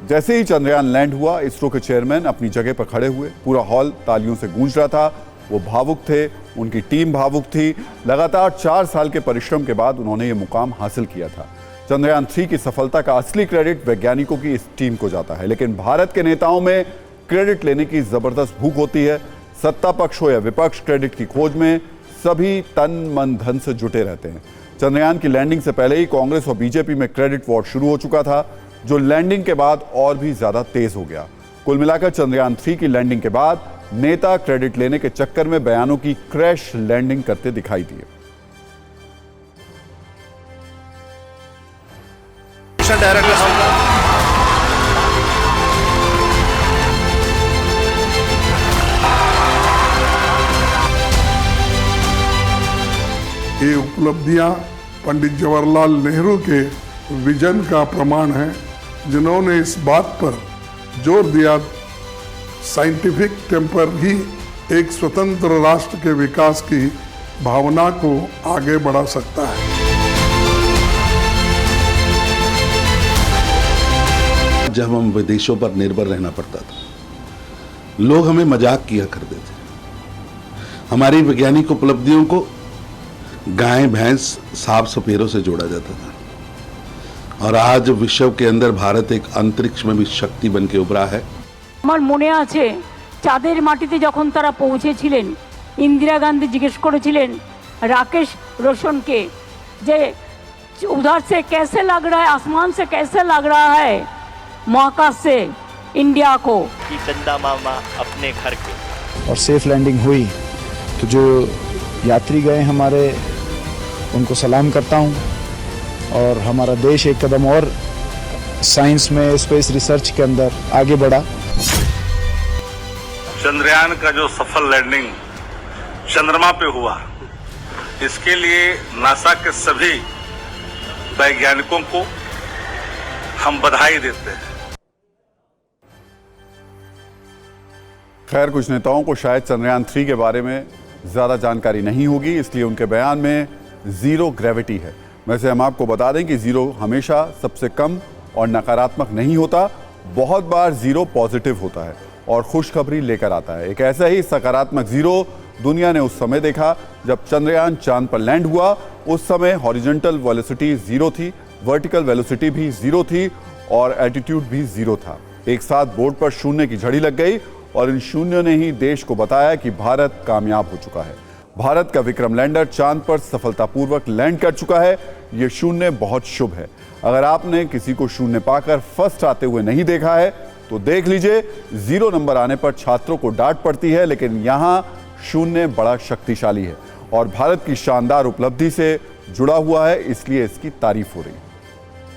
जैसे ही चंद्रयान लैंड हुआ, इसरो के चेयरमैन अपनी जगह पर खड़े हुए। पूरा हॉल तालियों से गूंज रहा था। वो भावुक थे, उनकी टीम भावुक थी। लगातार 4 साल के परिश्रम के बाद उन्होंने ये मुकाम हासिल किया था। चंद्रयान 3 की सफलता का असली क्रेडिट वैज्ञानिकों की इस टीम को जाता है, लेकिन भारत के नेताओं में क्रेडिट लेने की जबरदस्त भूख होती है। सत्ता पक्ष हो या विपक्ष, क्रेडिट की खोज में सभी तन मन धन से जुटे रहते हैं। चंद्रयान की लैंडिंग से पहले ही कांग्रेस और बीजेपी में क्रेडिट वॉर शुरू हो चुका था, जो लैंडिंग के बाद और भी ज्यादा तेज हो गया। कुल मिलाकर चंद्रयान 3 की लैंडिंग के बाद नेता क्रेडिट लेने के चक्कर में बयानों की क्रैश लैंडिंग करते दिखाई दिए। ये उपलब्धियां पंडित जवाहरलाल नेहरू के विजन का प्रमाण है, जिन्होंने इस बात पर जोर दिया साइंटिफिक टेम्पर ही एक स्वतंत्र राष्ट्र के विकास की भावना को आगे बढ़ा सकता है। जब हम विदेशों पर निर्भर रहना पड़ता था, लोग हमें मजाक किया करते थे। हमारी वैज्ञानिक उपलब्धियों को गाय, भैंस, सांप, सपेरों से जोड़ा जाता था, और आज विश्व के अंदर भारत एक अंतरिक्ष में भी शक्ति बन के उभरा है। আমার মনে আছে চাঁদের মাটিতে যখন তারা পৌঁছেছিলেন, ইন্দিরা গান্ধী জিজ্ঞেস করেছিলেন রাকেশ रोशन-কে যে उधर से कैसे लग रहा है, आसमान से कैसे लग रहा है महाकाश से इंडिया को, कि चंदा मामा अपने घर के। और सेफ लैंडिंग हुई तो जो यात्री गए हमारे, उनको सलाम करता हूं। और हमारा देश एक कदम और साइंस में, स्पेस रिसर्च के अंदर आगे बढ़ा। चंद्रयान का जो सफल लैंडिंग चंद्रमा पे हुआ, इसके लिए नासा के सभी वैज्ञानिकों को हम बधाई देते हैं। खैर, कुछ नेताओं को शायद चंद्रयान 3 के बारे में ज्यादा जानकारी नहीं होगी, इसलिए उनके बयान में जीरो ग्रेविटी है। वैसे हम आपको बता दें कि जीरो हमेशा सबसे कम और नकारात्मक नहीं होता, बहुत बार जीरो पॉजिटिव होता है और खुशखबरी लेकर आता है। एक ऐसा ही सकारात्मक जीरो दुनिया ने उस समय देखा जब चंद्रयान चांद पर लैंड हुआ। उस समय हॉरिजॉन्टल वेलोसिटी जीरो थी, वर्टिकल वेलोसिटी भी जीरो थी और एल्टीट्यूड भी जीरो था। एक साथ बोर्ड पर शून्य की झड़ी लग गई और इन शून्यों ने ही देश को बताया कि भारत कामयाब हो चुका है। भारत का विक्रम लैंडर चांद पर सफलतापूर्वक लैंड कर चुका है। ये शून्य बहुत शुभ है। अगर आपने किसी को शून्य पाकर फर्स्ट आते हुए नहीं देखा है तो देख लीजिए। जीरो नंबर आने पर छात्रों को डांट पड़ती है, लेकिन यहां शून्य बड़ा शक्तिशाली है और भारत की शानदार उपलब्धि से जुड़ा हुआ है, इसलिए इसकी तारीफ हो रही है।